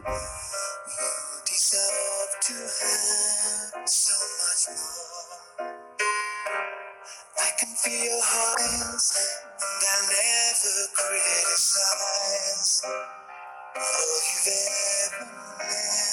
You deserve to have so much more. I can feel your hearts, and I'll never criticize all you've ever meant.